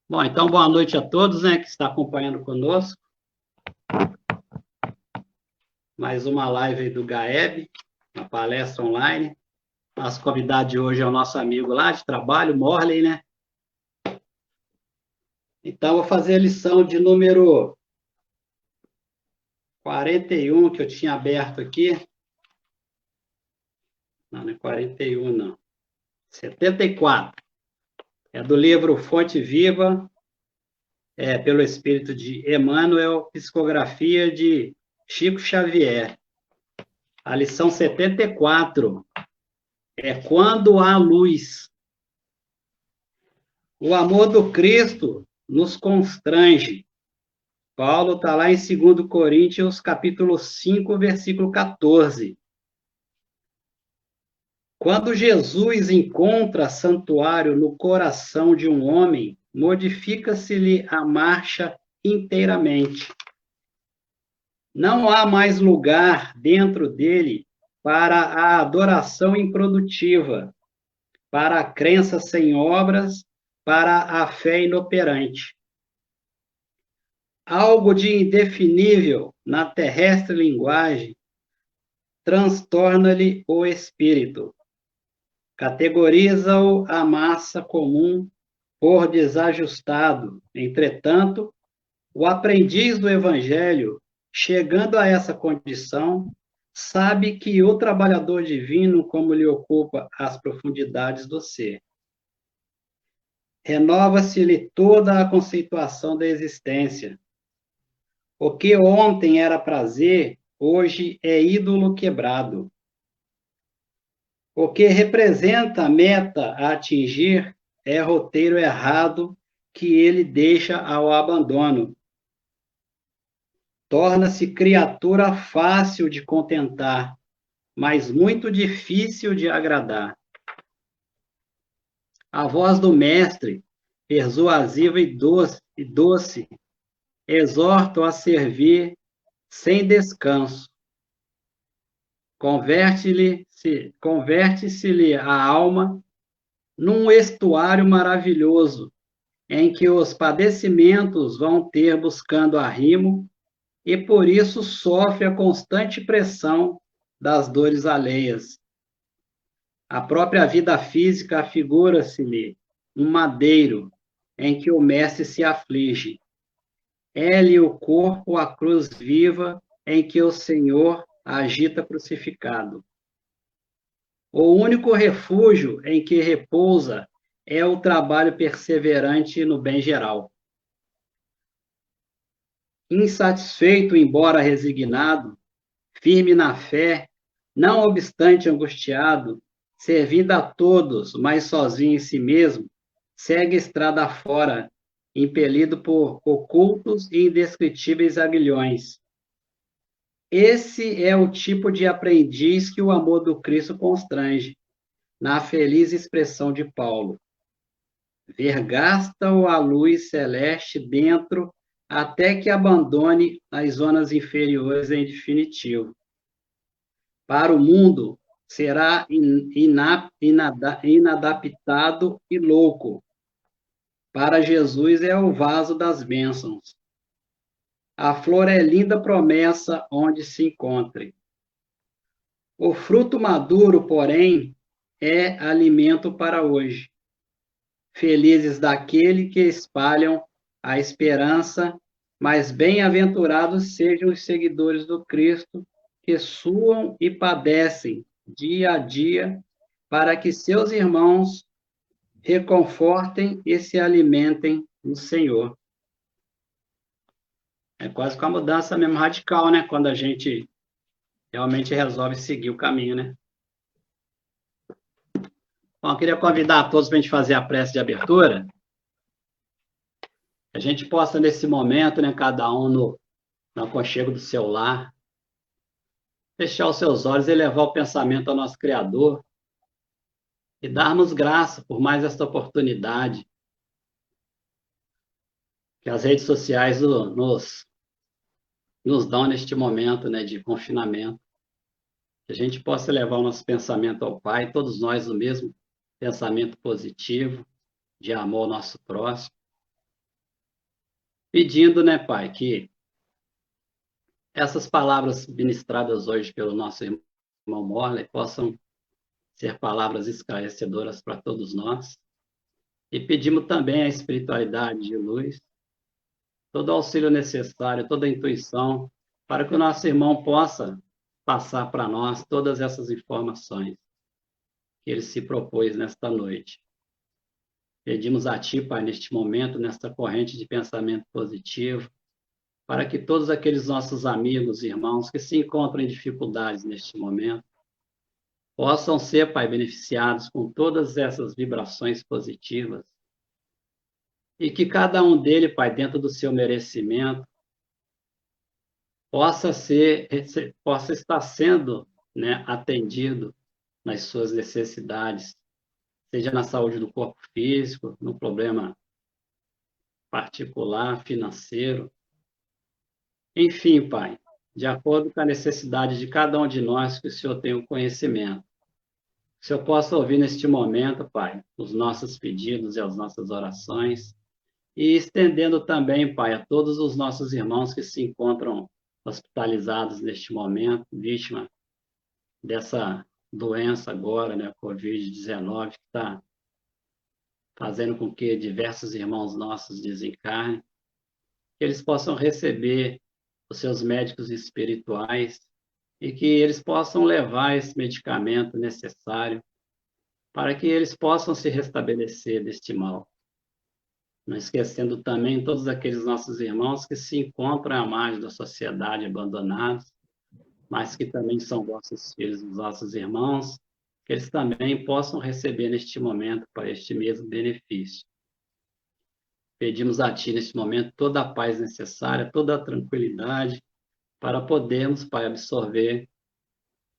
Bom, então boa noite a todos, né, que está acompanhando conosco. Mais uma live aí do GAEB, uma palestra online. Nosso convidado de hoje é o nosso amigo lá de trabalho, Morley, né? Então, vou fazer a lição de número 41, que eu tinha aberto aqui. Não é 41, não. 74. É do livro Fonte Viva, pelo Espírito de Emmanuel, psicografia de Chico Xavier. A lição 74 é quando há luz. O amor do Cristo nos constrange. Paulo está lá em 2 Coríntios, capítulo 5, versículo 14. Quando Jesus encontra santuário no coração de um homem, modifica-se-lhe a marcha inteiramente. Não há mais lugar dentro dele para a adoração improdutiva, para a crença sem obras, para a fé inoperante. Algo de indefinível na terrestre linguagem transtorna-lhe o espírito, categoriza-o a massa comum por desajustado. Entretanto, o aprendiz do Evangelho, chegando a essa condição, sabe que o trabalhador divino, como lhe ocupa as profundidades do ser, renova-se-lhe toda a conceituação da existência. O que ontem era prazer, hoje é ídolo quebrado. O que representa meta a atingir é roteiro errado que ele deixa ao abandono. Torna-se criatura fácil de contentar, mas muito difícil de agradar. A voz do mestre, persuasiva e doce, exorta a servir sem descanso. Converte-se-lhe a alma num estuário maravilhoso, em que os padecimentos vão ter buscando arrimo e por isso sofre a constante pressão das dores alheias. A própria vida física afigura-se-lhe um madeiro em que o mestre se aflige. É-lhe o corpo a cruz viva em que o Senhor agita crucificado. O único refúgio em que repousa é o trabalho perseverante no bem geral. Insatisfeito, embora resignado, firme na fé, não obstante angustiado, servindo a todos, mas sozinho em si mesmo, segue estrada fora, impelido por ocultos e indescritíveis aguilhões. Esse é o tipo de aprendiz que o amor do Cristo constrange, na feliz expressão de Paulo. Vergasta-o a luz celeste dentro, até que abandone as zonas inferiores em definitivo. Para o mundo, será inadaptado e louco. Para Jesus é o vaso das bênçãos. A flor é linda promessa onde se encontre. O fruto maduro, porém, é alimento para hoje. Felizes daquele que espalham a esperança, mas bem-aventurados sejam os seguidores do Cristo, que suam e padecem dia a dia, para que seus irmãos reconfortem e se alimentem no Senhor. É quase com a mudança mesmo radical, né? Quando a gente realmente resolve seguir o caminho, né? Bom, eu queria convidar a todos para a gente fazer a prece de abertura. A gente possa, nesse momento, né, cada um no aconchego do seu lar, fechar os seus olhos e levar o pensamento ao nosso Criador e darmos graça por mais esta oportunidade que as redes sociais nos dão neste momento, né, de confinamento. Que a gente possa levar o nosso pensamento ao Pai, todos nós o mesmo pensamento positivo, de amor ao nosso próximo, pedindo, né, Pai, que essas palavras ministradas hoje pelo nosso irmão Morley possam ser palavras esclarecedoras para todos nós. E pedimos também a espiritualidade de luz, todo o auxílio necessário, toda a intuição, para que o nosso irmão possa passar para nós todas essas informações que ele se propôs nesta noite. Pedimos a Ti, Pai, neste momento, nesta corrente de pensamento positivo, para que todos aqueles nossos amigos e irmãos que se encontram em dificuldades neste momento, possam ser, Pai, beneficiados com todas essas vibrações positivas, e que cada um dele, Pai, dentro do seu merecimento, possa estar sendo, né, atendido nas suas necessidades, seja na saúde do corpo físico, no problema particular, financeiro, enfim, Pai, de acordo com a necessidade de cada um de nós, que o Senhor tenha o conhecimento. Que o Senhor possa ouvir neste momento, Pai, os nossos pedidos e as nossas orações, e estendendo também, Pai, a todos os nossos irmãos que se encontram hospitalizados neste momento, vítima dessa doença agora, né, Covid-19, que está fazendo com que diversos irmãos nossos desencarnem, que eles possam receber os seus médicos espirituais e que eles possam levar esse medicamento necessário para que eles possam se restabelecer deste mal. Não esquecendo também todos aqueles nossos irmãos que se encontram à margem da sociedade, abandonados, mas que também são vossos filhos, vossos irmãos, que eles também possam receber neste momento para este mesmo benefício. Pedimos a Ti, neste momento, toda a paz necessária, toda a tranquilidade, para podermos, Pai, absorver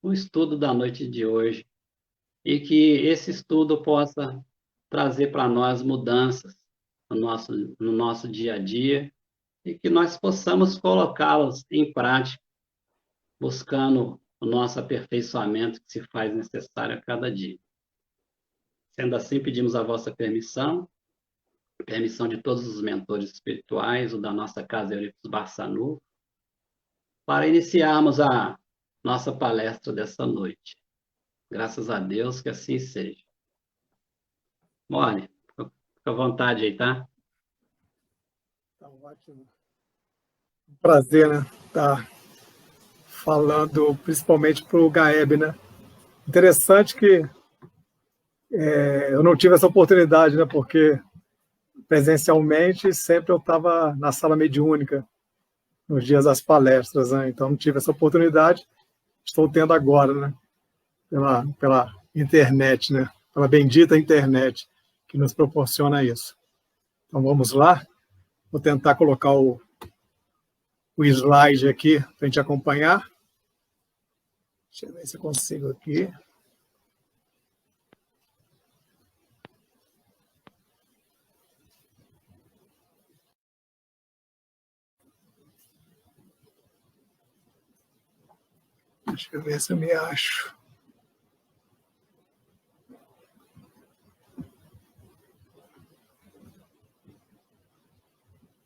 o estudo da noite de hoje e que esse estudo possa trazer para nós mudanças no nosso dia a dia e que nós possamos colocá-los em prática, buscando o nosso aperfeiçoamento que se faz necessário a cada dia. Sendo assim, pedimos a vossa permissão de todos os mentores espirituais, o da nossa casa Euripus Barçanu, para iniciarmos a nossa palestra dessa noite. Graças a Deus que assim seja. Mone, fica à vontade aí, tá? Tá ótimo. Prazer, né? Tá falando principalmente para o Gaeb, né? Interessante que eu não tive essa oportunidade, né? Porque presencialmente sempre eu estava na sala mediúnica nos dias das palestras, né? Então não tive essa oportunidade. Estou tendo agora, né? Pela internet, né? Pela bendita internet que nos proporciona isso. Então vamos lá. Vou tentar colocar o slide aqui para a gente acompanhar. Deixa eu ver se eu consigo aqui. Deixa eu ver se eu me acho.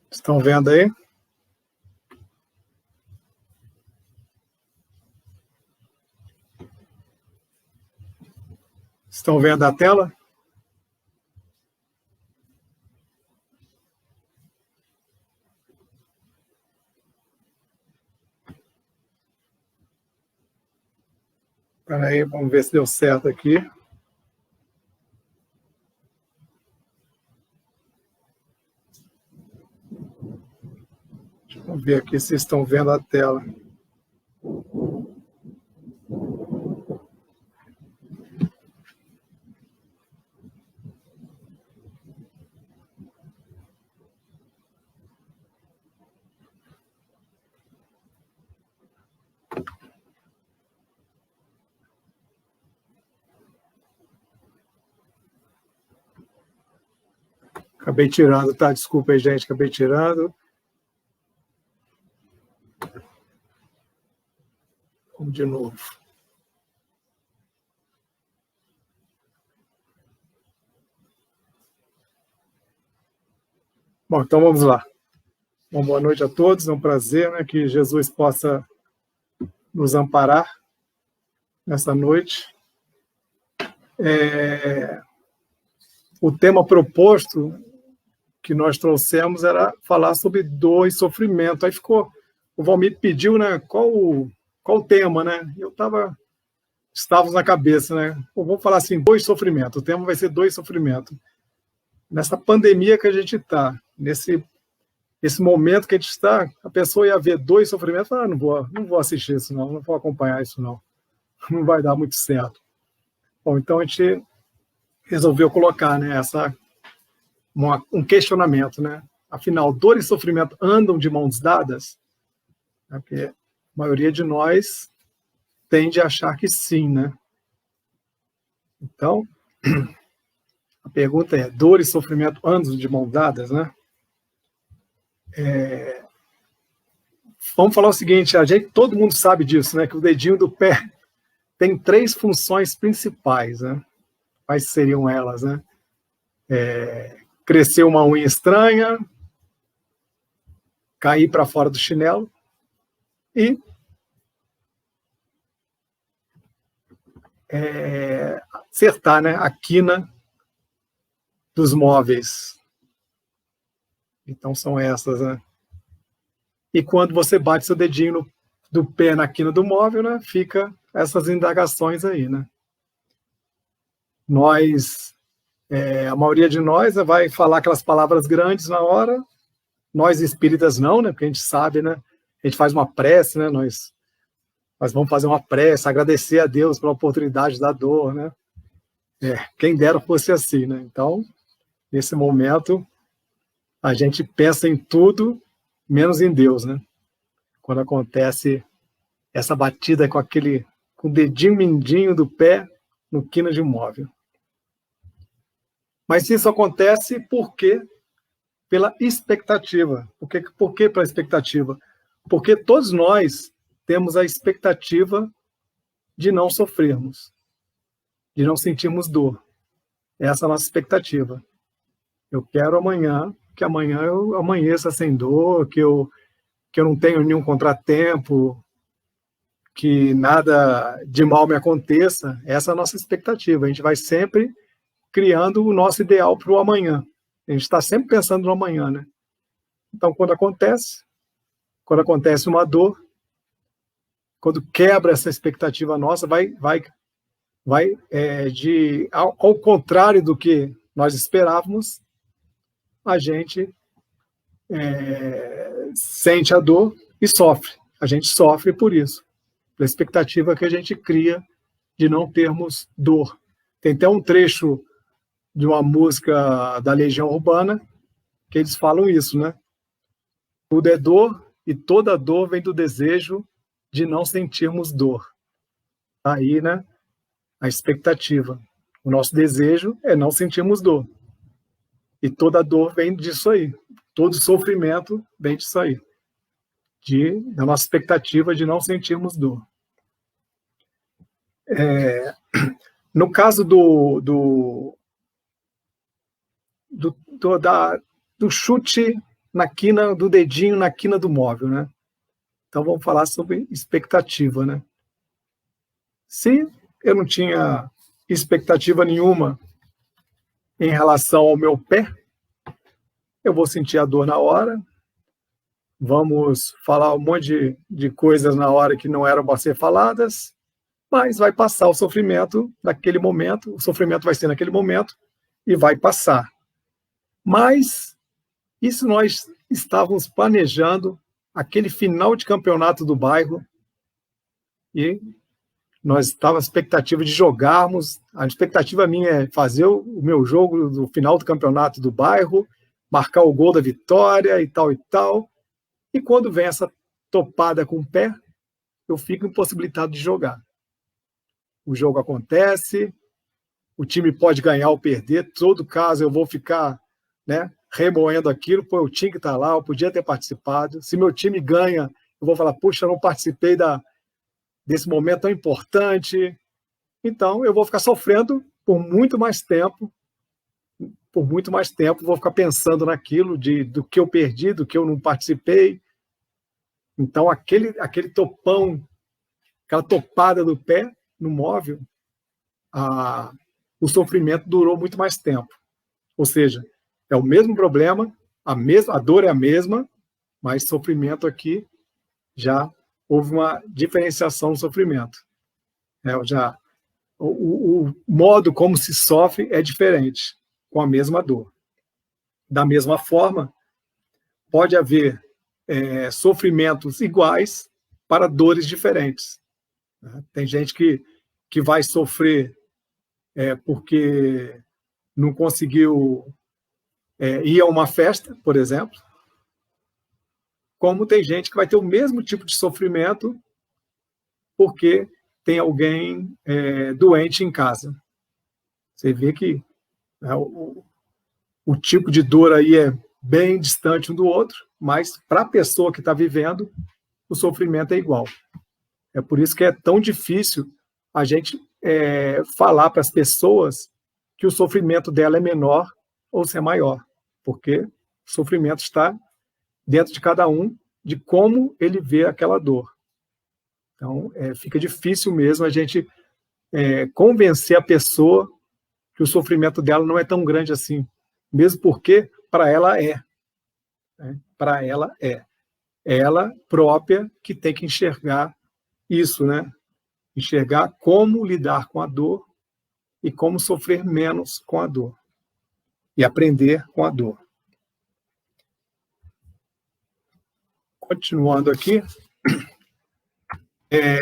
Estão vendo aí? Estão vendo a tela? Espera aí, vamos ver se deu certo aqui. Vamos ver aqui se estão vendo a tela. Acabei tirando, tá? Desculpa aí, gente, acabei tirando. Vamos de novo. Bom, então vamos lá. Uma boa noite a todos, é um prazer, né, que Jesus possa nos amparar nessa noite. O tema proposto que nós trouxemos era falar sobre dor e sofrimento. Aí o Valmir pediu, né, qual o tema, né? Estávamos na cabeça, né? Vamos falar assim, dor e sofrimento. O tema vai ser dor e sofrimento. Nessa pandemia que a gente está, nesse momento que a gente está, a pessoa ia ver dor e sofrimento e falar, não vou assistir isso não vou acompanhar isso não vai dar muito certo. Bom, então a gente resolveu colocar, né, um questionamento, né? Afinal, dor e sofrimento andam de mãos dadas? Porque a maioria de nós tende a achar que sim, né? Então, a pergunta é, dor e sofrimento andam de mãos dadas, né? Vamos falar o seguinte, todo mundo sabe disso, né? Que o dedinho do pé tem 3 funções principais, né? Quais seriam elas, né? Crescer uma unha estranha, cair para fora do chinelo e acertar, né, a quina dos móveis. Então são essas, né? E quando você bate seu dedinho do pé na quina do móvel, né, fica essas indagações aí, né? A maioria de nós vai falar aquelas palavras grandes na hora, nós espíritas não, né, porque a gente sabe, né, a gente faz uma prece, né, nós vamos fazer uma prece, agradecer a Deus pela oportunidade da dor, né? Quem dera fosse assim, né? Então, nesse momento, a gente pensa em tudo, menos em Deus, né? Quando acontece essa batida com o dedinho mindinho do pé no quina de um móvel. Mas isso acontece por quê? Pela expectativa. Por que pela expectativa? Porque todos nós temos a expectativa de não sofrermos, de não sentirmos dor. Essa é a nossa expectativa. Eu quero que amanhã eu amanheça sem dor, que eu não tenho nenhum contratempo, que nada de mal me aconteça. Essa é a nossa expectativa. A gente vai sempre criando o nosso ideal para o amanhã. A gente está sempre pensando no amanhã, né? Então, quando acontece uma dor, quando quebra essa expectativa nossa, ao contrário do que nós esperávamos, a gente sente a dor e sofre. A gente sofre por isso, pela expectativa que a gente cria de não termos dor. Tem até um trecho de uma música da Legião Urbana que eles falam isso, né? Tudo é dor e toda dor vem do desejo de não sentirmos dor. Aí, né? A expectativa. O nosso desejo é não sentirmos dor. E toda dor vem disso aí. Todo sofrimento vem disso aí. Da nossa expectativa de não sentirmos dor. No caso do chute na quina do dedinho na quina do móvel, né? Então vamos falar sobre expectativa, né? Se eu não tinha expectativa nenhuma em relação ao meu pé, eu vou sentir a dor na hora, vamos falar um monte de coisas na hora que não eram para ser faladas, mas vai passar o sofrimento naquele momento, o sofrimento vai ser naquele momento e vai passar. Mas, e se nós estávamos planejando aquele final de campeonato do bairro e nós estávamos com a expectativa de jogarmos, a expectativa minha é fazer o meu jogo do final do campeonato do bairro, marcar o gol da vitória e tal, e quando vem essa topada com o pé, eu fico impossibilitado de jogar. O jogo acontece, o time pode ganhar ou perder, todo caso eu vou ficar, né, remoendo aquilo, pô, eu tinha que estar lá, eu podia ter participado. Se meu time ganha, eu vou falar, puxa, eu não participei desse momento tão importante. Então, eu vou ficar sofrendo por muito mais tempo por muito mais tempo, vou ficar pensando naquilo, do que eu perdi, do que eu não participei. Então, aquele topão, aquela topada do pé no móvel, o sofrimento durou muito mais tempo. Ou seja, é o mesmo problema, a dor é a mesma, mas sofrimento aqui já houve uma diferenciação no sofrimento. O modo como se sofre é diferente, com a mesma dor. Da mesma forma, pode haver sofrimentos iguais para dores diferentes. Tem gente que vai sofrer porque não conseguiu ir a uma festa, por exemplo, como tem gente que vai ter o mesmo tipo de sofrimento porque tem alguém doente em casa. Você vê que o tipo de dor aí é bem distante um do outro, mas para a pessoa que está vivendo, o sofrimento é igual. É por isso que é tão difícil a gente falar para as pessoas que o sofrimento dela é menor ou se é maior, porque o sofrimento está dentro de cada um, de como ele vê aquela dor. Então, fica difícil mesmo a gente convencer a pessoa que o sofrimento dela não é tão grande assim, mesmo porque para ela é. Para ela é. É ela própria que tem que enxergar isso, né? Enxergar como lidar com a dor e como sofrer menos com a dor. E aprender com a dor. Continuando aqui,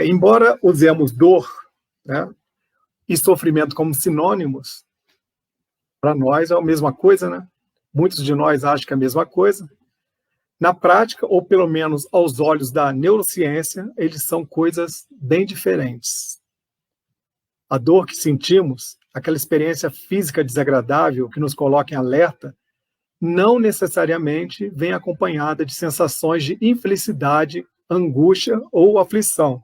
embora usemos dor, né, e sofrimento como sinônimos, para nós é a mesma coisa, né? Muitos de nós acham que é a mesma coisa. Na prática, ou pelo menos aos olhos da neurociência, eles são coisas bem diferentes. A dor que sentimos, aquela experiência física desagradável que nos coloca em alerta, não necessariamente vem acompanhada de sensações de infelicidade, angústia ou aflição.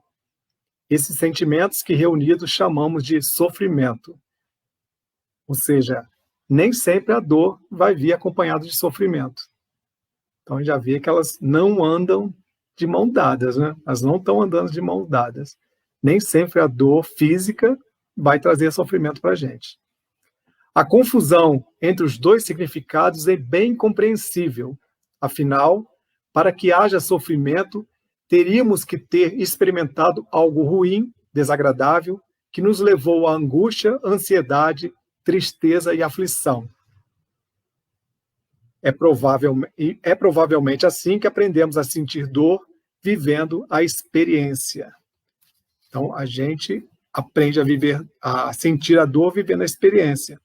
Esses sentimentos que reunidos chamamos de sofrimento. Ou seja, nem sempre a dor vai vir acompanhada de sofrimento. Então, já vê que elas não andam de mão dadas, né? Elas não estão andando de mão dadas. Nem sempre a dor física vai trazer sofrimento para a gente. A confusão entre os dois significados é bem compreensível. Afinal, para que haja sofrimento, teríamos que ter experimentado algo ruim, desagradável, que nos levou à angústia, ansiedade, tristeza e aflição. É provavelmente assim que aprendemos a sentir dor, vivendo a experiência. Então, a gente aprende a sentir a dor vivendo a experiência.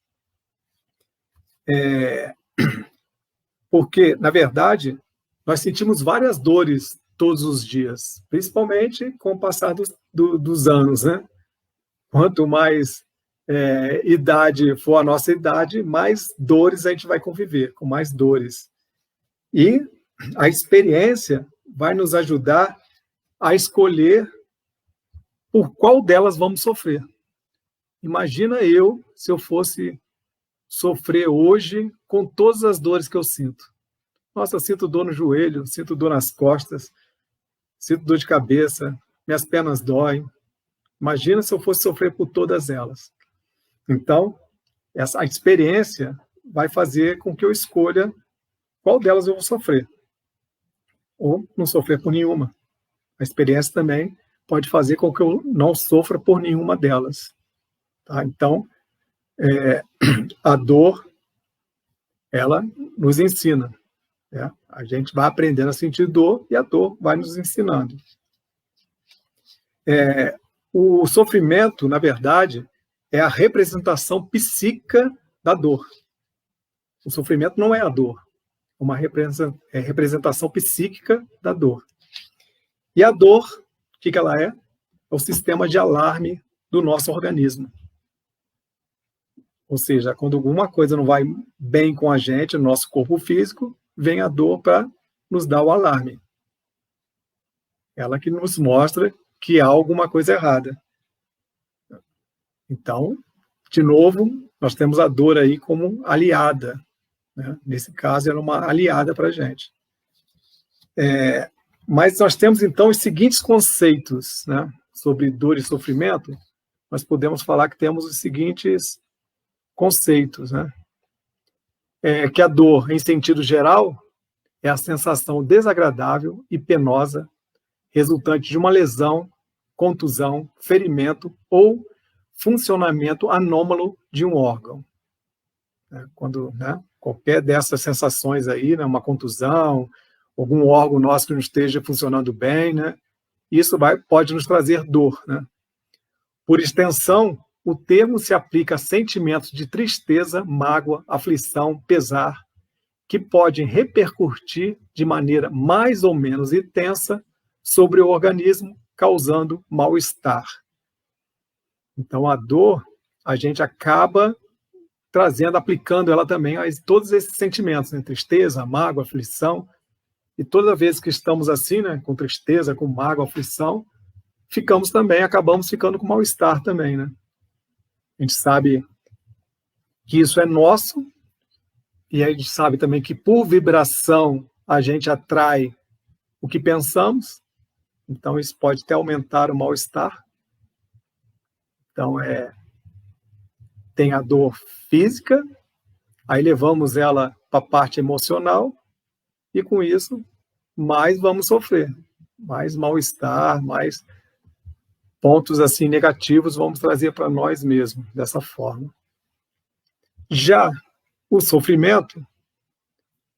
Porque, na verdade, nós sentimos várias dores todos os dias, principalmente com o passar dos anos, né? Quanto mais idade for a nossa idade, mais dores a gente vai conviver, com mais dores. E a experiência vai nos ajudar a escolher por qual delas vamos sofrer. Imagina se eu fosse sofrer hoje com todas as dores que eu sinto. Nossa, eu sinto dor no joelho, sinto dor nas costas, sinto dor de cabeça, minhas pernas doem. Imagina se eu fosse sofrer por todas elas. Então, a experiência vai fazer com que eu escolha qual delas eu vou sofrer. Ou não sofrer por nenhuma. A experiência também pode fazer com que eu não sofra por nenhuma delas. Tá? Então, a dor, ela nos ensina. Né? A gente vai aprendendo a sentir dor e a dor vai nos ensinando. O sofrimento, na verdade, é a representação psíquica da dor. O sofrimento não é a dor, é uma representação psíquica da dor. E a dor, o que ela é? É o sistema de alarme do nosso organismo. Ou seja, quando alguma coisa não vai bem com a gente, no nosso corpo físico, vem a dor para nos dar o alarme. Ela que nos mostra que há alguma coisa errada. Então, de novo, nós temos a dor aí como aliada, né? Nesse caso, ela é uma aliada para a gente. Mas nós temos, então, os seguintes conceitos, né? Sobre dor e sofrimento. Nós podemos falar que temos os seguintes conceitos, né? Que a dor, em sentido geral, é a sensação desagradável e penosa resultante de uma lesão, contusão, ferimento ou funcionamento anômalo de um órgão. Quando, né, qualquer dessas sensações aí, né, uma contusão, algum órgão nosso que não esteja funcionando bem, né, isso pode nos trazer dor, né? Por extensão, o termo se aplica a sentimentos de tristeza, mágoa, aflição, pesar, que podem repercutir de maneira mais ou menos intensa sobre o organismo, causando mal-estar. Então, a dor, a gente acaba trazendo, aplicando ela também a todos esses sentimentos, né? Tristeza, mágoa, aflição. E toda vez que estamos assim, né, com tristeza, com mágoa, aflição, acabamos ficando com mal-estar também, né? A gente sabe que isso é nosso, e a gente sabe também que por vibração a gente atrai o que pensamos, então isso pode até aumentar o mal-estar. Então, tem a dor física, aí levamos ela para a parte emocional, e com isso, mais vamos sofrer, mais mal-estar, mais pontos assim negativos vamos trazer para nós mesmos, dessa forma. Já o sofrimento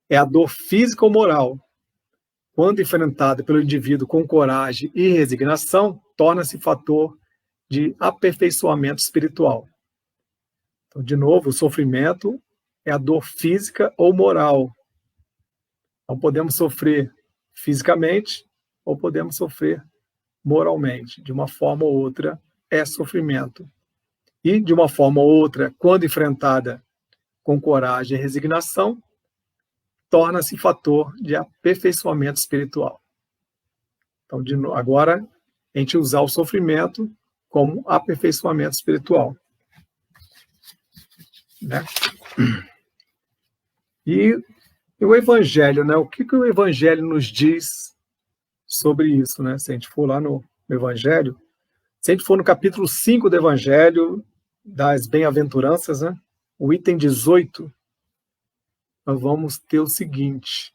é a dor física ou moral. Quando enfrentada pelo indivíduo com coragem e resignação, torna-se fator de aperfeiçoamento espiritual. Então, de novo, o sofrimento é a dor física ou moral. Então, podemos sofrer fisicamente ou podemos sofrer moralmente. De uma forma ou outra, é sofrimento. E, de uma forma ou outra, quando enfrentada com coragem e resignação, torna-se fator de aperfeiçoamento espiritual. Então, agora, a gente usar o sofrimento como aperfeiçoamento espiritual. Né? E o Evangelho, né? O que o Evangelho nos diz sobre isso, né? Se a gente for lá no Evangelho, se a gente for no capítulo 5 do Evangelho, das Bem-aventuranças, né? O item 18, nós vamos ter o seguinte: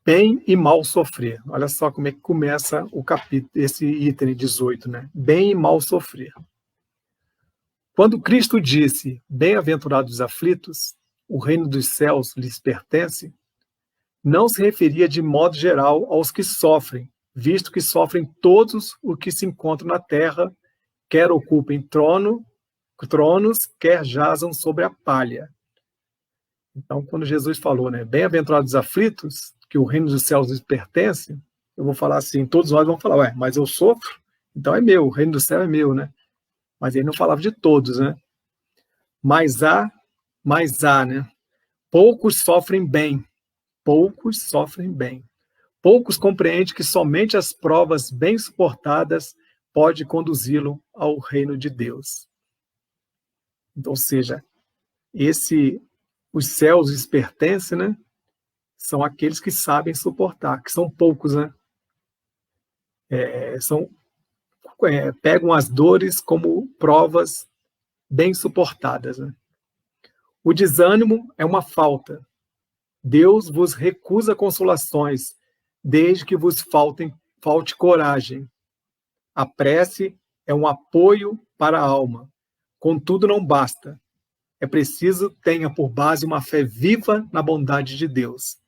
bem e mal sofrer. Olha só como é que começa o capítulo, esse item 18, né? Bem e mal sofrer. Quando Cristo disse, bem-aventurados os aflitos, o reino dos céus lhes pertence, não se referia de modo geral aos que sofrem, visto que sofrem todos os que se encontram na terra, quer ocupem tronos, quer jazam sobre a palha. Então, quando Jesus falou, né, bem-aventurados os aflitos, que o reino dos céus lhes pertence, eu vou falar assim, todos nós vamos falar, mas eu sofro, então é meu, o reino do céu é meu, né? Mas ele não falava de todos, né? Mas há, né? Poucos sofrem bem. Poucos sofrem bem. Poucos compreendem que somente as provas bem suportadas podem conduzi-lo ao reino de Deus. Então, ou seja, os céus lhes pertencem, né? São aqueles que sabem suportar, que são poucos, né? Pegam as dores como provas bem suportadas, né? O desânimo é uma falta. Deus vos recusa consolações, desde que vos falte coragem. A prece é um apoio para a alma. Contudo, não basta. É preciso tenha por base uma fé viva na bondade de Deus.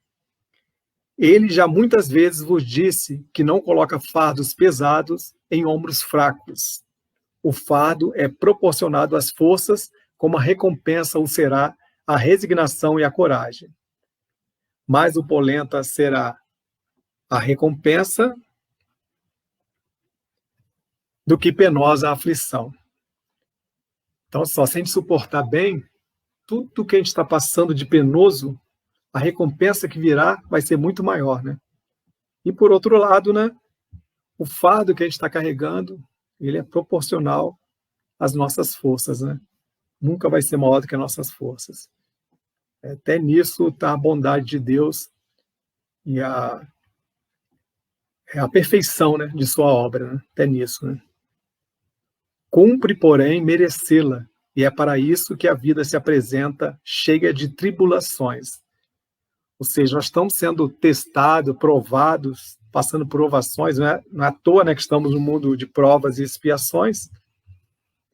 Ele já muitas vezes vos disse que não coloca fardos pesados em ombros fracos. O fardo é proporcionado às forças, como a recompensa o será a resignação e a coragem. Mais opulenta será a recompensa do que penosa a aflição. Então, só se a gente suportar bem, tudo que a gente está passando de penoso, a recompensa que virá vai ser muito maior, né? E, por outro lado, né, o fardo que a gente está carregando, ele é proporcional as nossas forças, né? Nunca vai ser maior do que as nossas forças. Até nisso está a bondade de Deus e a perfeição, né, de sua obra, né? Até nisso, né? Cumpre, porém, merecê-la, e é para isso que a vida se apresenta cheia de tribulações. Ou seja, nós estamos sendo testados, provados, passando por provações, não é à toa, né, que estamos no mundo de provas e expiações,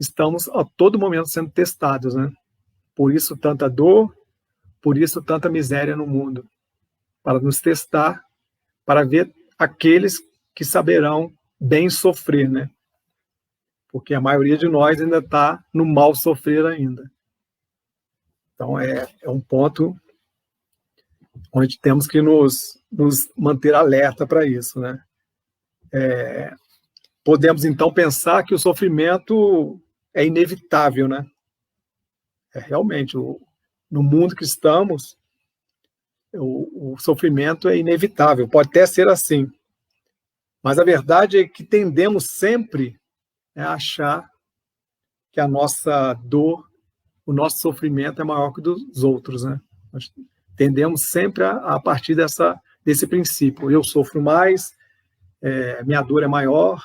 estamos a todo momento sendo testados, né? Por isso tanta dor, por isso tanta miséria no mundo, para nos testar, para ver aqueles que saberão bem sofrer, né? Porque a maioria de nós ainda está no mal sofrer ainda. Então é um ponto onde temos que nos manter alerta para isso, né? Podemos então pensar que o sofrimento é inevitável, né? Realmente, no mundo que estamos, o sofrimento é inevitável, pode até ser assim, mas a verdade é que tendemos sempre a achar que a nossa dor, o nosso sofrimento é maior que o dos outros, né? Nós tendemos sempre a partir desse princípio. Eu sofro mais, minha dor é maior,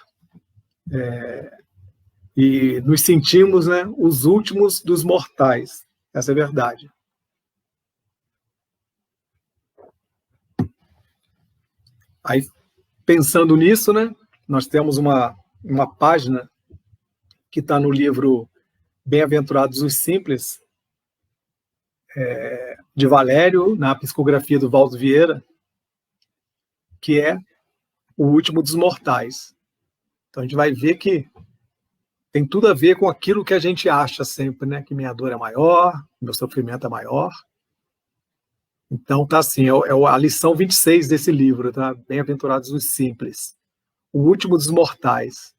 e nos sentimos, né, os últimos dos mortais. Essa é a verdade. Aí, pensando nisso, né, nós temos uma página que está no livro Bem-aventurados os Simples, de Valério, na psicografia do Valdo Vieira, que é o último dos mortais. Então a gente vai ver que tem tudo a ver com aquilo que a gente acha sempre, né? Que minha dor é maior, meu sofrimento é maior. Então tá assim, é a lição 26 desse livro, tá? Bem-aventurados os Simples, o último dos mortais.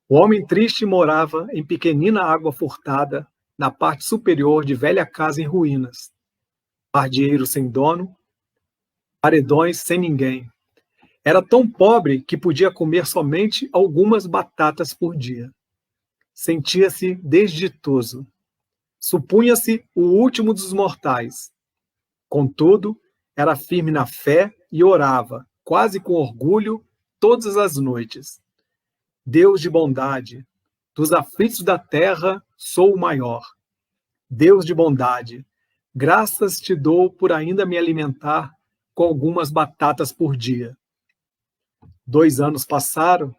O homem triste morava em pequenina água furtada, na parte superior de velha casa em ruínas. Pardieiro sem dono, paredões sem ninguém. Era tão pobre que podia comer somente algumas batatas por dia. Sentia-se desditoso. Supunha-se o último dos mortais. Contudo, era firme na fé e orava, quase com orgulho, todas as noites. Deus de bondade, dos aflitos da terra sou o maior. Deus de bondade, graças te dou por ainda me alimentar com algumas batatas por dia. 2 anos passaram,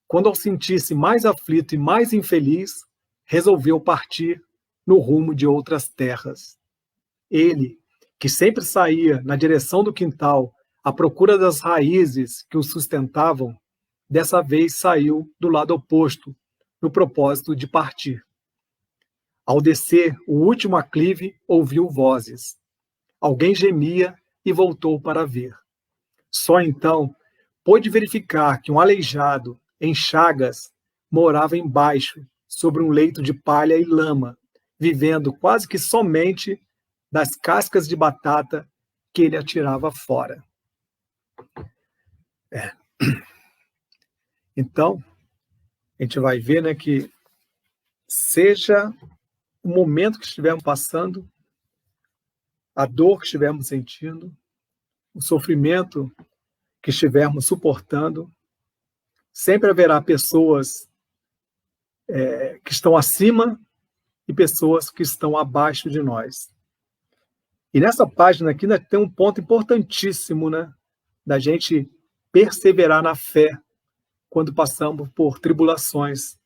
quando ao sentir-se mais aflito e mais infeliz, resolveu partir no rumo de outras terras. Ele, que sempre saía na direção do quintal à procura das raízes que o sustentavam, dessa vez saiu do lado oposto, no propósito de partir. Ao descer o último aclive, ouviu vozes. Alguém gemia e voltou para ver. Só então pôde verificar que um aleijado, em chagas, morava embaixo, sobre um leito de palha e lama, vivendo quase que somente das cascas de batata que ele atirava fora. Então, a gente vai ver, né, que seja o momento que estivermos passando, a dor que estivermos sentindo, o sofrimento que estivermos suportando, sempre haverá pessoas que estão acima e pessoas que estão abaixo de nós. E nessa página aqui tem um ponto importantíssimo, né, da gente perseverar na fé quando passamos por tribulações,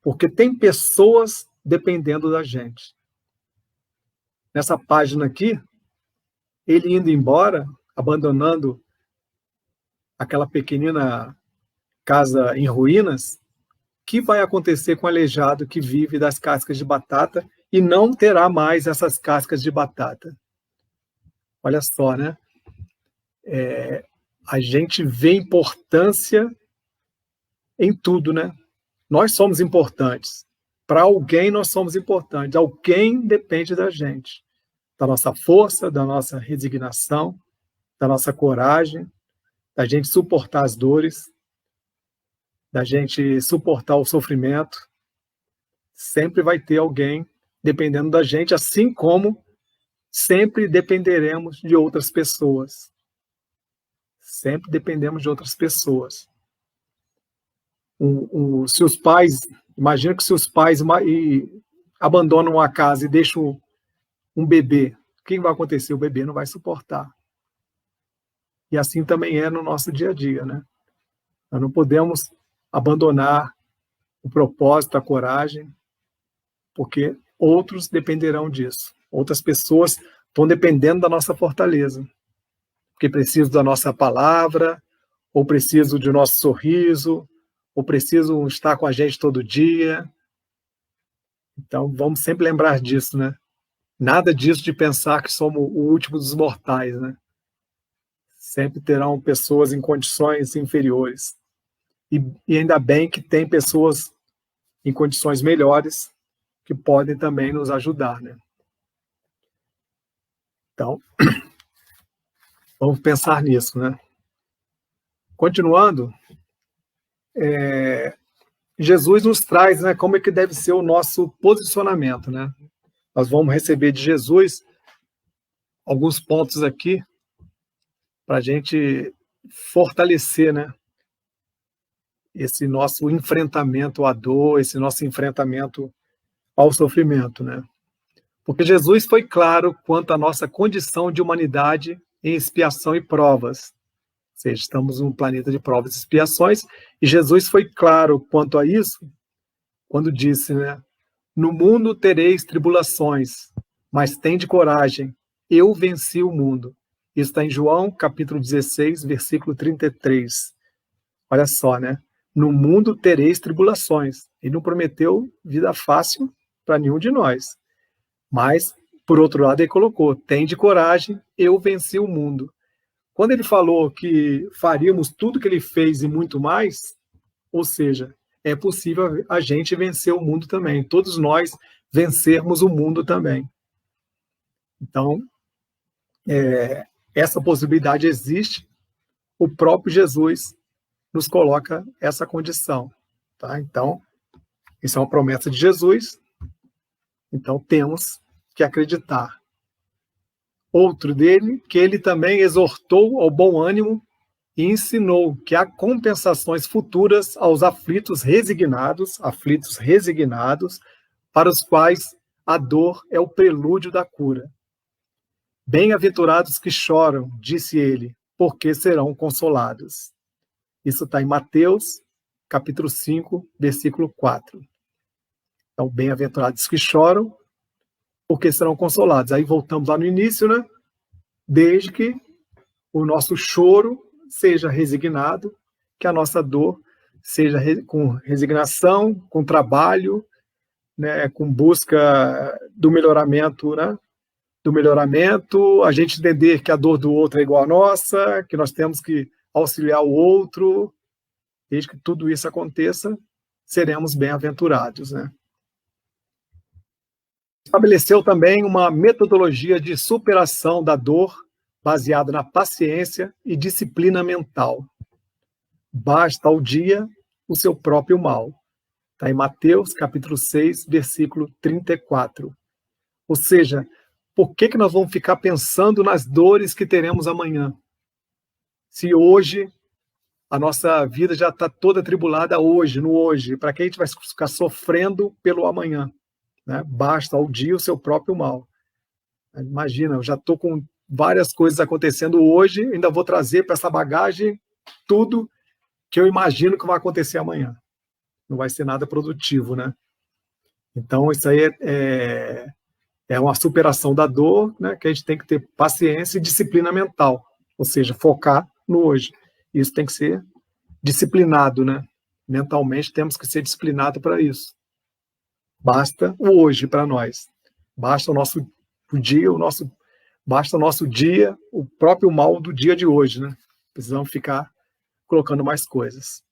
porque tem pessoas dependendo da gente. Nessa página aqui, ele indo embora, abandonando aquela pequenina casa em ruínas, o que vai acontecer com o aleijado que vive das cascas de batata e não terá mais essas cascas de batata? Olha só, né? A gente vê importância em tudo, né? Nós somos importantes. Para alguém nós somos importantes. Alguém depende da gente. Da nossa força, da nossa resignação, da nossa coragem, da gente suportar as dores, da gente suportar o sofrimento. Sempre vai ter alguém dependendo da gente, assim como sempre dependeremos de outras pessoas. Sempre dependemos de outras pessoas. Se os pais, imagina que se os pais abandonam a casa e deixam um bebê, o que vai acontecer? O bebê não vai suportar. E assim também é no nosso dia a dia, né? Nós não podemos abandonar o propósito, a coragem, porque outros dependerão disso. Outras pessoas estão dependendo da nossa fortaleza, porque precisam da nossa palavra, ou precisam do nosso sorriso, ou precisam estar com a gente todo dia. Então, vamos sempre lembrar disso, né? Nada disso de pensar que somos o último dos mortais, né? Sempre terão pessoas em condições inferiores. E ainda bem que tem pessoas em condições melhores que podem também nos ajudar, né? Então, vamos pensar nisso, né? Continuando, Jesus nos traz, né, como é que deve ser o nosso posicionamento, né? Nós vamos receber de Jesus alguns pontos aqui para a gente fortalecer, né, esse nosso enfrentamento à dor, esse nosso enfrentamento ao sofrimento, né? Porque Jesus foi claro quanto à nossa condição de humanidade em expiação e provas. Ou seja, estamos num planeta de provas e expiações, e Jesus foi claro quanto a isso quando disse, né? No mundo tereis tribulações, mas tende coragem, eu venci o mundo. Isso está em João, capítulo 16, versículo 33. Olha só, né? No mundo tereis tribulações. Ele não prometeu vida fácil para nenhum de nós. Mas, por outro lado, ele colocou, tende coragem, eu venci o mundo. Quando ele falou que faríamos tudo que ele fez e muito mais, ou seja, é possível a gente vencer o mundo também, todos nós vencermos o mundo também. Então, essa possibilidade existe, o próprio Jesus nos coloca essa condição. Tá? Então, isso é uma promessa de Jesus, então temos que acreditar. Outro dele, que ele também exortou ao bom ânimo e ensinou que há compensações futuras aos aflitos resignados, para os quais a dor é o prelúdio da cura. Bem-aventurados que choram, disse ele, porque serão consolados. Isso está em Mateus, capítulo 5, versículo 4. Então, bem-aventurados que choram, porque serão consolados. Aí voltamos lá no início, né? Desde que o nosso choro seja resignado, que a nossa dor seja com resignação, com trabalho, né? Com busca do melhoramento, né? Do melhoramento, a gente entender que a dor do outro é igual à nossa, que nós temos que auxiliar o outro. Desde que tudo isso aconteça, seremos bem-aventurados, né? Estabeleceu também uma metodologia de superação da dor baseada na paciência e disciplina mental. Basta ao dia o seu próprio mal. Está em Mateus, capítulo 6, versículo 34. Ou seja, por que nós vamos ficar pensando nas dores que teremos amanhã? Se hoje a nossa vida já está toda atribulada hoje, no hoje, para que a gente vai ficar sofrendo pelo amanhã? Né? Basta ao dia o seu próprio mal. Imagina, eu já estou com várias coisas acontecendo hoje, ainda vou trazer para essa bagagem tudo que eu imagino que vai acontecer amanhã. Não vai ser nada produtivo, né? Então, isso aí é uma superação da dor, né? Que a gente tem que ter paciência e disciplina mental, ou seja, focar no hoje. Isso tem que ser disciplinado, né? Mentalmente temos que ser disciplinados para isso. Basta o hoje para nós. Basta o nosso dia, basta o nosso dia, o próprio mal do dia de hoje, né? Precisamos ficar colocando mais coisas.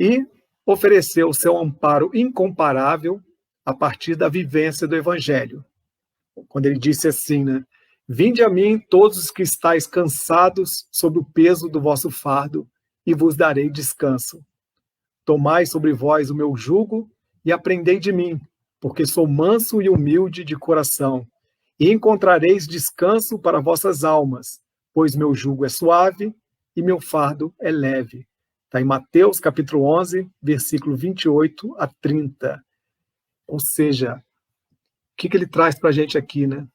E ofereceu o seu amparo incomparável a partir da vivência do Evangelho. Quando ele disse assim, né? Vinde a mim todos os que estáis cansados sob o peso do vosso fardo e vos darei descanso. Tomai sobre vós o meu jugo e aprendei de mim, porque sou manso e humilde de coração, e encontrareis descanso para vossas almas, pois meu jugo é suave e meu fardo é leve. Está em Mateus, capítulo 11, versículo 28 a 30. Ou seja, o que ele traz para a gente aqui, né?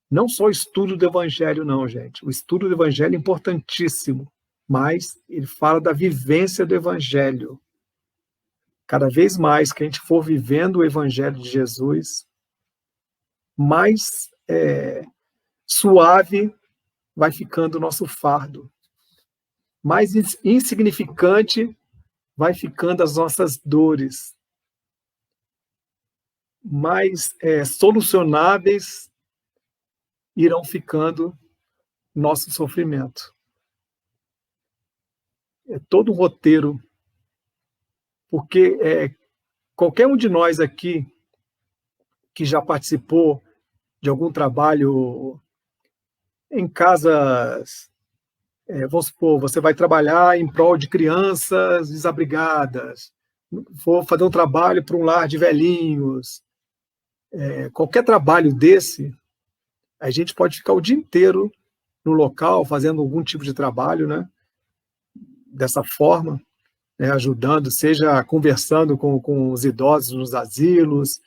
Não só o estudo do Evangelho, não, gente. O estudo do Evangelho é importantíssimo, mas ele fala da vivência do Evangelho. Cada vez mais que a gente for vivendo o Evangelho de Jesus, mais suave vai ficando o nosso fardo. Mais insignificante vai ficando as nossas dores. Mais solucionáveis irão ficando nosso sofrimento. É todo um roteiro, porque qualquer um de nós aqui que já participou de algum trabalho em casas, vamos supor, você vai trabalhar em prol de crianças desabrigadas, for fazer um trabalho para um lar de velhinhos, qualquer trabalho desse, a gente pode ficar o dia inteiro no local fazendo algum tipo de trabalho, né? Dessa forma, né? Ajudando, seja conversando com os idosos nos asilos,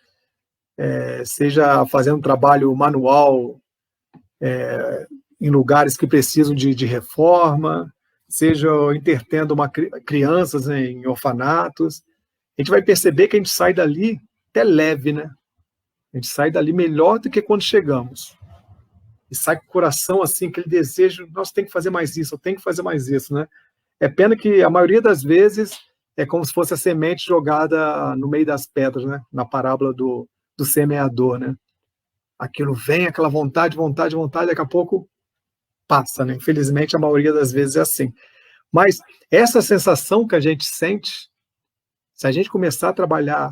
seja fazendo trabalho manual em lugares que precisam de reforma, seja entretendo crianças em orfanatos. A gente vai perceber que a gente sai dali até leve, né? A gente sai dali melhor do que quando chegamos. E sai com o coração assim, aquele desejo, nós tem que fazer mais isso, eu tenho que fazer mais isso, né? É pena que a maioria das vezes é como se fosse a semente jogada no meio das pedras, né? Na parábola do semeador, né? Aquilo vem, aquela vontade, daqui a pouco passa, né? Infelizmente, a maioria das vezes é assim. Mas essa sensação que a gente sente, se a gente começar a trabalhar,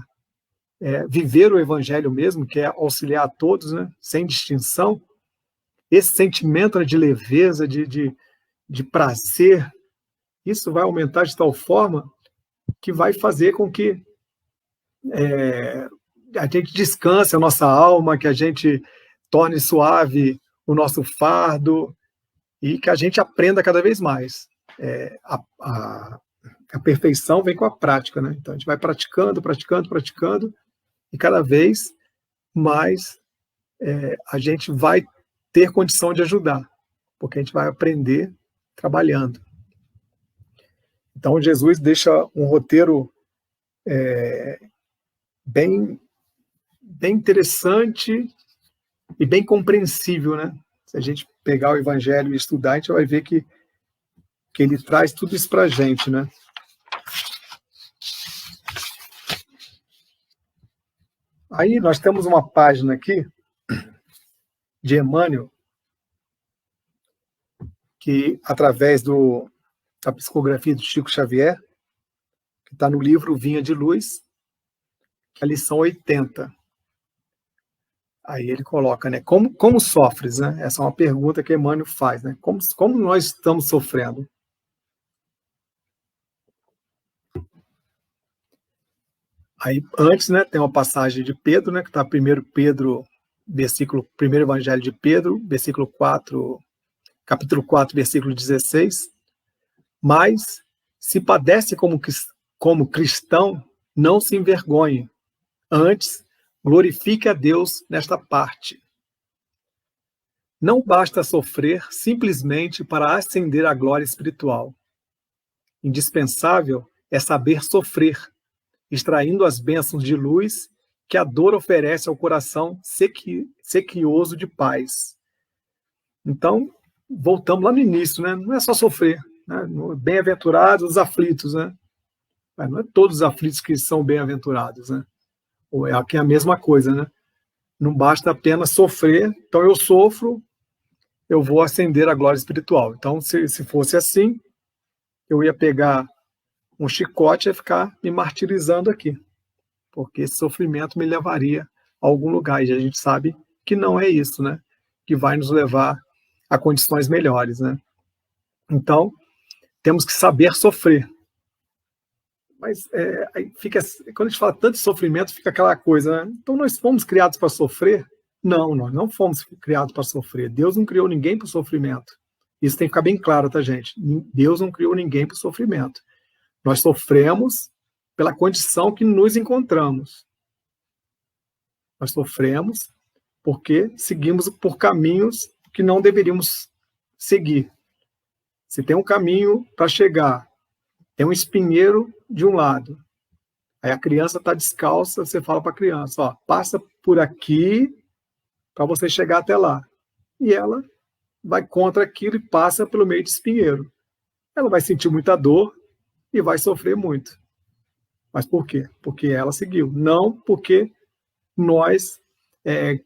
viver o Evangelho mesmo, que é auxiliar a todos, né? Sem distinção, esse sentimento de leveza, de prazer, isso vai aumentar de tal forma que vai fazer com que a gente descanse a nossa alma, que a gente torne suave o nosso fardo e que a gente aprenda cada vez mais. A perfeição vem com a prática, né? Então a gente vai praticando, e cada vez mais a gente vai ter condição de ajudar, porque a gente vai aprender trabalhando. Então, Jesus deixa um roteiro bem interessante e bem compreensível, né? Se a gente pegar o Evangelho e estudar, a gente vai ver que ele traz tudo isso para a gente, né? Aí nós temos uma página aqui de Emmanuel, que através da psicografia de Chico Xavier, que está no livro Vinha de Luz, que é a lição 80. Aí ele coloca, né? Como sofres, né? Essa é uma pergunta que Emmanuel faz, né? Como nós estamos sofrendo? Aí, antes, né, tem uma passagem de Pedro, né, que está 1 Pedro, primeiro Evangelho de Pedro, capítulo 4, versículo 16. Mas, se padece como cristão, não se envergonhe. Antes, glorifique a Deus nesta parte. Não basta sofrer simplesmente para ascender à glória espiritual. Indispensável é saber sofrer, extraindo as bênçãos de luz que a dor oferece ao coração sequioso de paz. Então, voltamos lá no início, né? Não é só sofrer, né? Bem-aventurados os aflitos, né? Mas não é todos os aflitos que são bem-aventurados, né? Ou aqui é a mesma coisa, né? Não basta apenas sofrer, então eu sofro, eu vou ascender à glória espiritual. Então, se fosse assim, eu ia pegar um chicote e ficar me martirizando aqui, porque esse sofrimento me levaria a algum lugar, e a gente sabe que não é isso, né? Que vai nos levar a condições melhores, né? Então, temos que saber sofrer. Mas aí fica, quando a gente fala tanto de sofrimento, fica aquela coisa, né? Então nós fomos criados para sofrer? Não, nós não fomos criados para sofrer. Deus não criou ninguém para o sofrimento. Isso tem que ficar bem claro, tá, gente? Deus não criou ninguém para o sofrimento. Nós sofremos pela condição que nos encontramos. Nós sofremos porque seguimos por caminhos que não deveríamos seguir. Se tem um caminho para chegar, tem um espinheiro de um lado. Aí a criança está descalça, você fala para a criança, ó, passa por aqui para você chegar até lá. E ela vai contra aquilo e passa pelo meio de espinheiro. Ela vai sentir muita dor e vai sofrer muito. Mas por quê? Porque ela seguiu. Não porque nós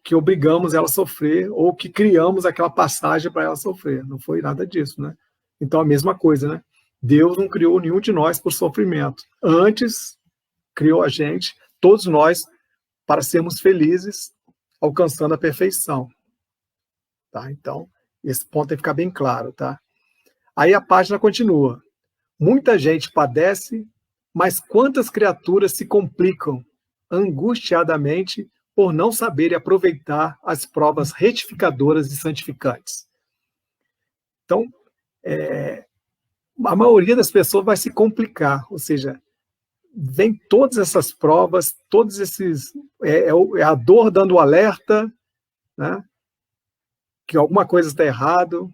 que obrigamos ela a sofrer ou que criamos aquela passagem para ela sofrer. Não foi nada disso, né? Então, a mesma coisa, né? Deus não criou nenhum de nós por sofrimento. Antes, criou a gente, todos nós, para sermos felizes, alcançando a perfeição. Tá? Então, esse ponto tem que ficar bem claro, tá? Aí a página continua. Muita gente padece, mas quantas criaturas se complicam angustiadamente por não saberem aproveitar as provas retificadoras e santificantes. Então, a maioria das pessoas vai se complicar, ou seja, vem todas essas provas, todos esses... É a dor dando o alerta, né? Que alguma coisa está errado,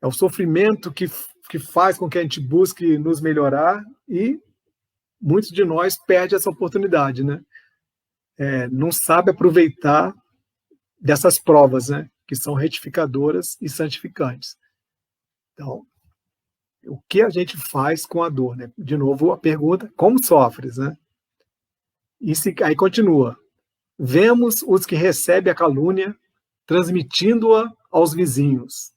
é o sofrimento que faz com que a gente busque nos melhorar e muitos de nós perdem essa oportunidade, né? Não sabe aproveitar dessas provas, né? Que são retificadoras e santificantes. Então, o que a gente faz com a dor, né? De novo, a pergunta, como sofres, né? Aí continua. Vemos os que recebem a calúnia, transmitindo-a aos vizinhos.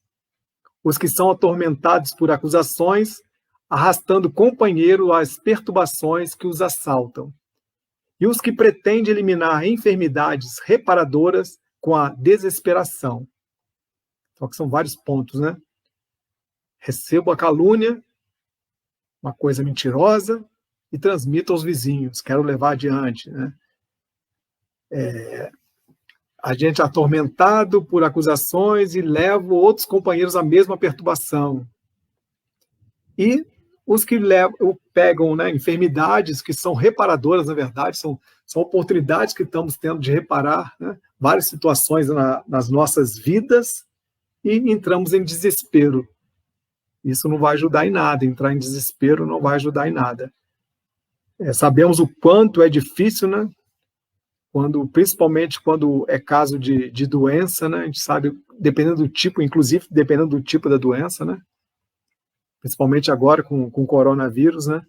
Os que são atormentados por acusações, arrastando o companheiro às perturbações que os assaltam. E os que pretendem eliminar enfermidades reparadoras com a desesperação. Só que são vários pontos, né? Recebo a calúnia, uma coisa mentirosa, e transmito aos vizinhos, quero levar adiante, né? A gente é atormentado por acusações e levo outros companheiros à mesma perturbação. E os que pegam, né, enfermidades que são reparadoras, na verdade, são oportunidades que estamos tendo de reparar, né, várias situações nas nossas vidas e entramos em desespero. Isso não vai ajudar em nada, entrar em desespero não vai ajudar em nada. Sabemos o quanto é difícil, né? Principalmente quando é caso de doença, né? A gente sabe, dependendo do tipo, inclusive dependendo do tipo da doença, né? Principalmente agora com o coronavírus, né?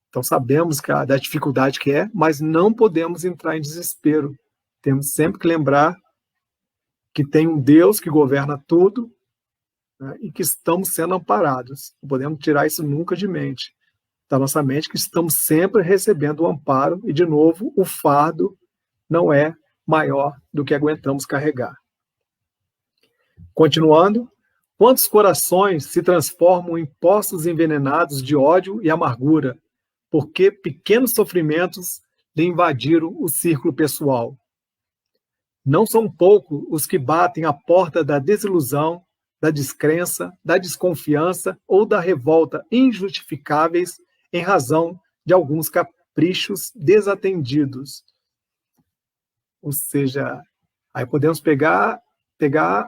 Então sabemos da dificuldade que é, mas não podemos entrar em desespero. Temos sempre que lembrar que tem um Deus que governa tudo, né? E que estamos sendo amparados. Não podemos tirar isso nunca de mente, da nossa mente, que estamos sempre recebendo o amparo e, de novo, o fardo não é maior do que aguentamos carregar. Continuando, quantos corações se transformam em poços envenenados de ódio e amargura, porque pequenos sofrimentos lhe invadiram o círculo pessoal. Não são poucos os que batem à porta da desilusão, da descrença, da desconfiança ou da revolta injustificáveis em razão de alguns caprichos desatendidos. Ou seja, aí podemos pegar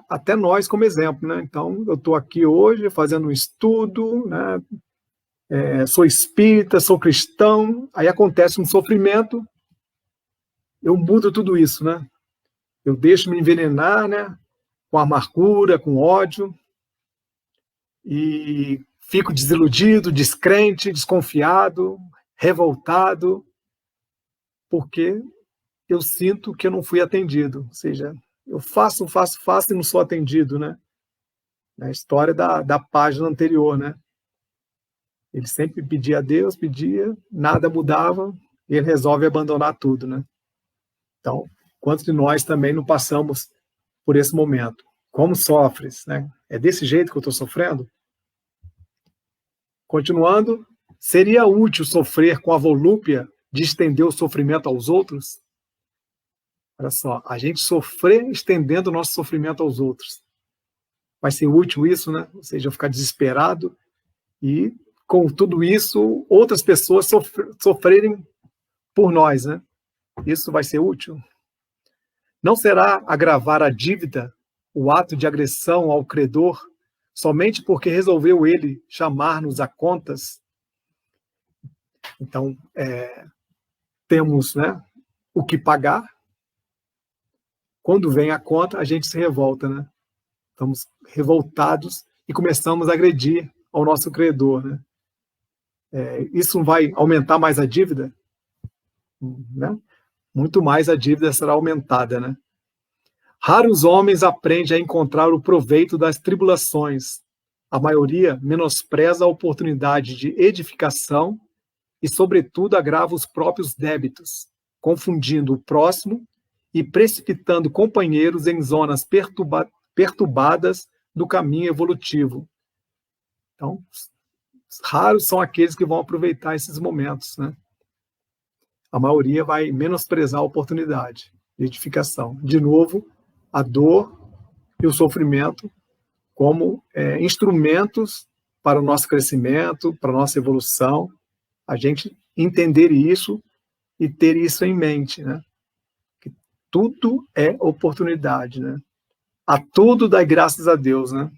até nós como exemplo, né? Então, eu estou aqui hoje fazendo um estudo, né? Sou espírita, sou cristão, aí acontece um sofrimento, eu mudo tudo isso, né? Eu deixo me envenenar, né? Com amargura, com ódio, e fico desiludido, descrente, desconfiado, revoltado, porque eu sinto que eu não fui atendido. Ou seja, eu faço e não sou atendido, né? Na história da página anterior, né? Ele sempre pedia a Deus, nada mudava, e ele resolve abandonar tudo, né? Então, quantos de nós também não passamos por esse momento? Como sofres, né? É desse jeito que eu estou sofrendo? Continuando, Seria útil sofrer com a volúpia de estender o sofrimento aos outros? Olha só, a gente sofrer estendendo o nosso sofrimento aos outros. Vai ser útil isso, né? Ou seja, eu ficar desesperado e, com tudo isso, outras pessoas sofrerem por nós, né? Isso vai ser útil? Não será agravar a dívida o ato de agressão ao credor somente porque resolveu ele chamar-nos a contas? Então, temos, né, o que pagar. Quando vem a conta, a gente se revolta, né? Estamos revoltados e começamos a agredir ao nosso credor, né? Isso vai aumentar mais a dívida? Né? Muito mais a dívida será aumentada, né? Raros homens aprendem a encontrar o proveito das tribulações. A maioria menospreza a oportunidade de edificação e, sobretudo, agrava os próprios débitos, confundindo o próximo e precipitando companheiros em zonas perturbadas do caminho evolutivo. Então, raros são aqueles que vão aproveitar esses momentos, né? A maioria vai menosprezar a oportunidade de edificação. De novo, a dor e o sofrimento como instrumentos para o nosso crescimento, para a nossa evolução. A gente entender isso e ter isso em mente, né? Que tudo é oportunidade, né? A tudo dai graças a Deus, né?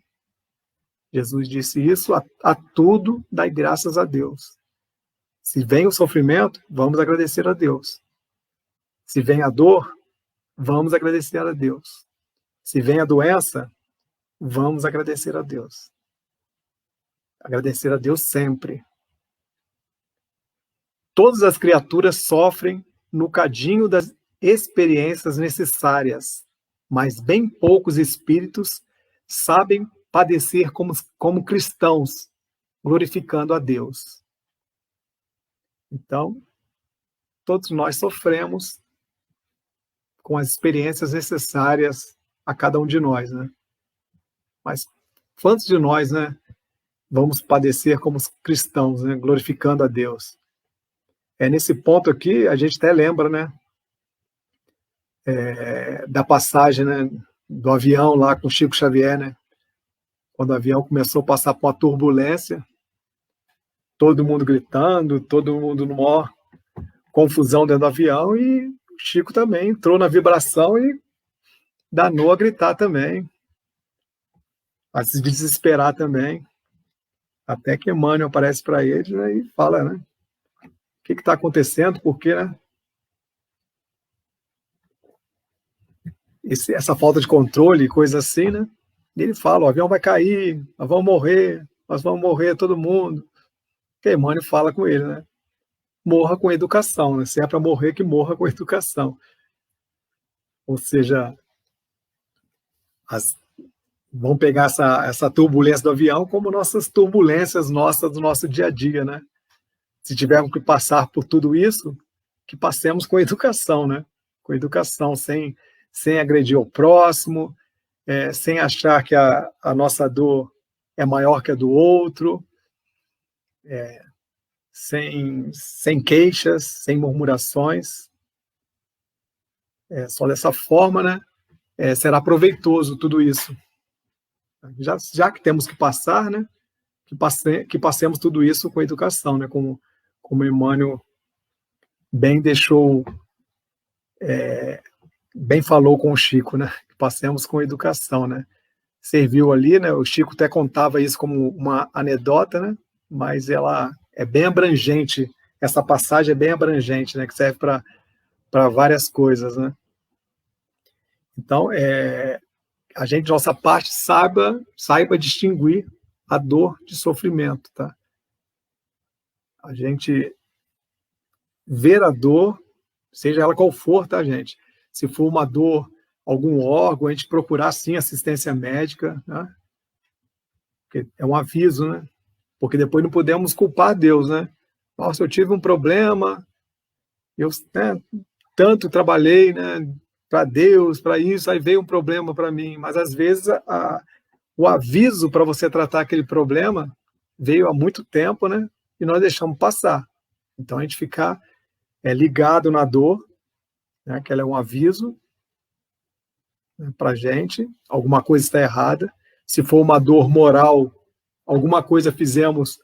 Jesus disse isso, a tudo dai graças a Deus. Se vem o sofrimento, vamos agradecer a Deus. Se vem a dor, vamos agradecer a Deus. Se vem a doença, vamos agradecer a Deus. Agradecer a Deus sempre. Todas as criaturas sofrem no cadinho das experiências necessárias, mas bem poucos espíritos sabem padecer como cristãos, glorificando a Deus. Então, todos nós sofremos com as experiências necessárias a cada um de nós, né? Mas quantos de nós, né, vamos padecer como cristãos, né, glorificando a Deus? Nesse ponto aqui, a gente até lembra, né, da passagem, né, do avião lá com Chico Xavier, né? Quando o avião começou a passar por uma turbulência, todo mundo gritando, todo mundo numa confusão dentro do avião, e o Chico também entrou na vibração e danou a gritar também, a se desesperar também, até que Emmanuel aparece para ele, né, e fala, né, o que está acontecendo, por quê, né? Essa falta de controle, coisa assim, né? E ele fala, o avião vai cair, nós vamos morrer todo mundo. E Emmanuel fala com ele, né? Morra com educação, né? Se é para morrer, que morra com educação. Ou seja, vamos pegar essa turbulência do avião como nossas turbulências do nosso dia a dia, né? Se tivermos que passar por tudo isso, que passemos com educação, né? Com educação, sem agredir o próximo, sem achar que a nossa dor é maior que a do outro, sem queixas, sem murmurações. Só dessa forma, né, será proveitoso tudo isso. Já que temos que passar, né, que passemos tudo isso com educação, né, como Emmanuel bem deixou, bem falou com o Chico, né, que passemos com educação, né. Serviu ali, né, o Chico até contava isso como uma anedota, né, mas ela é bem abrangente, essa passagem é bem abrangente, né, que serve para várias coisas, né. Então, a gente, de nossa parte, saiba distinguir a dor de sofrimento, tá? A gente ver a dor, seja ela qual for, tá, gente? Se for uma dor, algum órgão, a gente procurar, sim, assistência médica, né? Porque é um aviso, né? Porque depois não podemos culpar Deus, né? Nossa, eu tive um problema, eu, né, tanto trabalhei, né, para Deus, para isso, aí veio um problema para mim. Mas, às vezes, o aviso para você tratar aquele problema veio há muito tempo, né? e nós deixamos passar. Então, a gente ficar ligado na dor, né, que ela é um aviso, né, para a gente, alguma coisa está errada. Se for uma dor moral, alguma coisa fizemos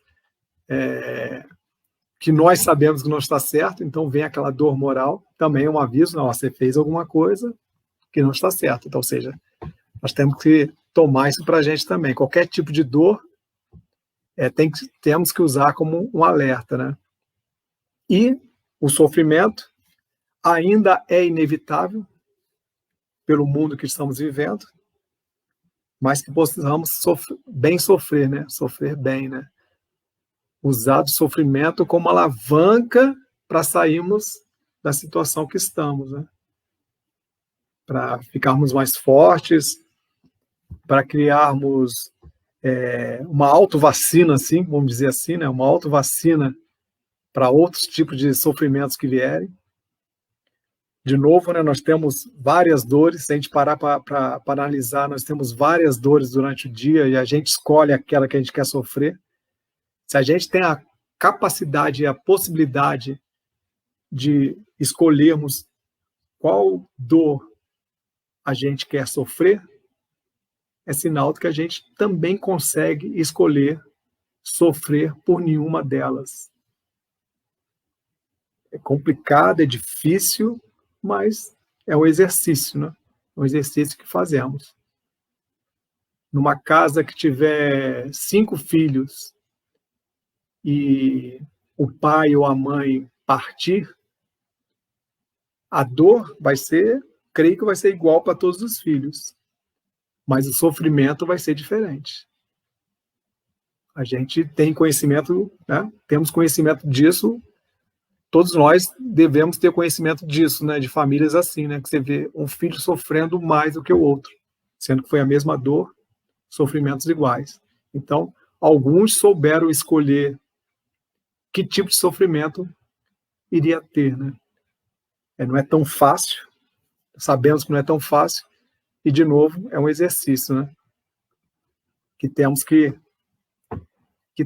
que nós sabemos que não está certo, então vem aquela dor moral, também é um aviso, não, você fez alguma coisa que não está certo. Então, ou seja, nós temos que tomar isso para a gente também. Qualquer tipo de dor, temos que usar como um alerta, né? E o sofrimento ainda é inevitável pelo mundo que estamos vivendo, mas que possamos sofrer, né? Sofrer bem, né? Usar o sofrimento como alavanca para sairmos da situação que estamos, né? Para ficarmos mais fortes, para criarmos uma autovacina, assim, vamos dizer assim, né? Uma autovacina para outros tipos de sofrimentos que vierem. De novo, né, nós temos várias dores, se a gente parar para analisar, nós temos várias dores durante o dia e a gente escolhe aquela que a gente quer sofrer. Se a gente tem a capacidade e a possibilidade de escolhermos qual dor a gente quer sofrer, é sinal de que a gente também consegue escolher sofrer por nenhuma delas. É complicado, é difícil, mas é um exercício, né? É um exercício que fazemos. Numa casa que tiver 5 filhos e o pai ou a mãe partir, a dor creio que vai ser igual para todos os filhos, mas o sofrimento vai ser diferente. A gente tem conhecimento, né? Temos conhecimento disso. Todos nós devemos ter conhecimento disso, né? De famílias assim, né? Que você vê um filho sofrendo mais do que o outro, sendo que foi a mesma dor, sofrimentos iguais. Então, alguns souberam escolher que tipo de sofrimento iria ter, né? Não é tão fácil, sabemos que não é tão fácil, e, de novo, é um exercício, né? Que temos que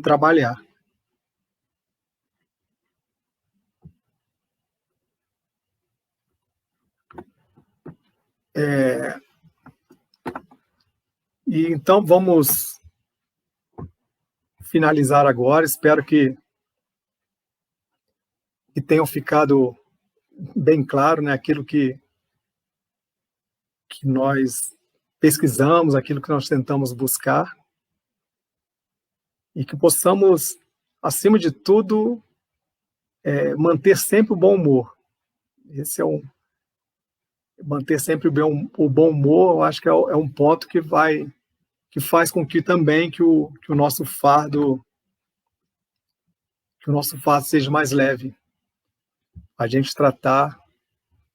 trabalhar. E então vamos finalizar agora. Espero que tenham ficado bem claro, né, aquilo que nós pesquisamos, aquilo que nós tentamos buscar, e que possamos, acima de tudo, manter sempre o bom humor. Esse é manter sempre o bom humor, eu acho que é um ponto que faz com que também que o nosso fardo seja mais leve. A gente tratar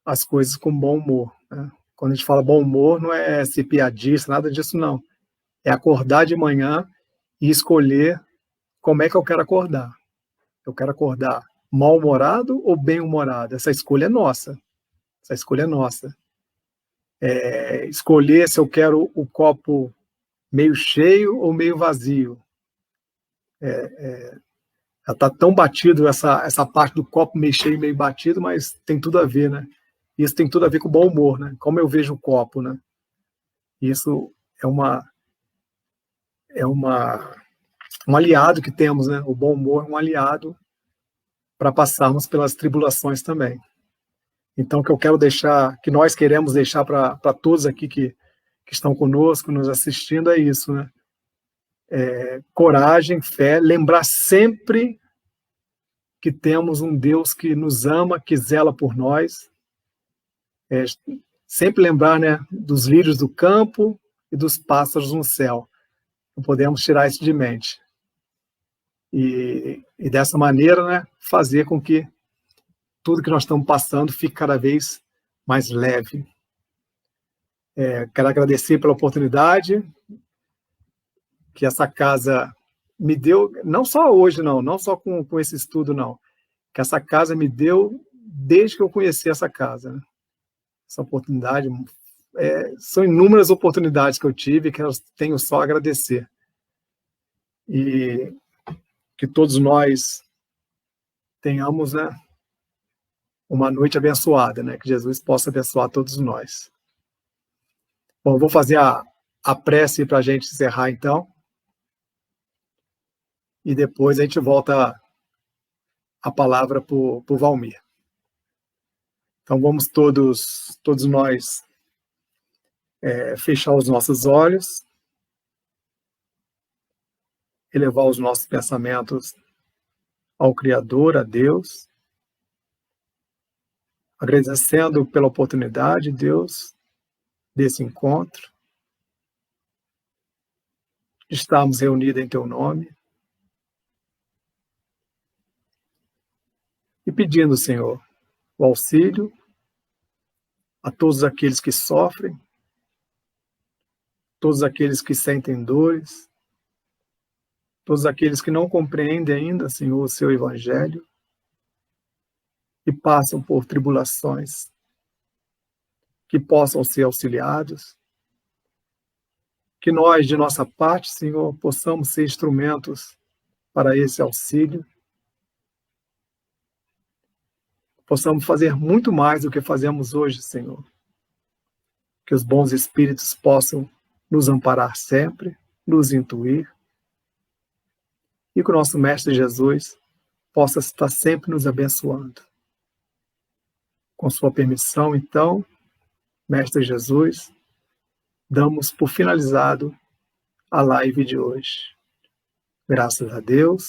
as coisas com bom humor, né? Quando a gente fala bom humor, não é ser piadista, nada disso não. É acordar de manhã e escolher como é que eu quero acordar. Eu quero acordar mal-humorado ou bem-humorado? Essa escolha é nossa. Essa escolha é nossa. Escolher se eu quero o copo meio cheio ou meio vazio. Já está tão batido essa parte do copo meio cheio, meio batido, mas tem tudo a ver, né? Isso tem tudo a ver com o bom humor, né? Como eu vejo o copo, né? Isso é um aliado que temos, né? O bom humor é um aliado para passarmos pelas tribulações também. Então, que nós queremos deixar para todos aqui que estão conosco, nos assistindo, é isso, né? Coragem, fé, lembrar sempre que temos um Deus que nos ama, que zela por nós. Sempre lembrar, né, dos lírios do campo e dos pássaros no céu. Não podemos tirar isso de mente. E dessa maneira, né, fazer com que tudo que nós estamos passando fique cada vez mais leve. Quero agradecer pela oportunidade que essa casa me deu, não só hoje, não só com esse estudo, não, que essa casa me deu desde que eu conheci essa casa, né? Essa oportunidade, são inúmeras oportunidades que eu tive que eu tenho só a agradecer. E que todos nós tenhamos, né, uma noite abençoada, né? Que Jesus possa abençoar todos nós. Bom, vou fazer a prece para a gente encerrar, então. E depois a gente volta a palavra para o Valmir. Então vamos todos nós fechar os nossos olhos, elevar os nossos pensamentos ao Criador, a Deus, agradecendo pela oportunidade, Deus, desse encontro, de estarmos reunidos em Teu nome, e pedindo, Senhor, o auxílio a todos aqueles que sofrem, todos aqueles que sentem dores, todos aqueles que não compreendem ainda, Senhor, o Seu Evangelho e passam por tribulações, que possam ser auxiliados, que nós, de nossa parte, Senhor, possamos ser instrumentos para esse auxílio, possamos fazer muito mais do que fazemos hoje, Senhor, que os bons espíritos possam nos amparar sempre, nos intuir, e que o nosso Mestre Jesus possa estar sempre nos abençoando. Com sua permissão, então, Mestre Jesus, damos por finalizado a live de hoje. Graças a Deus,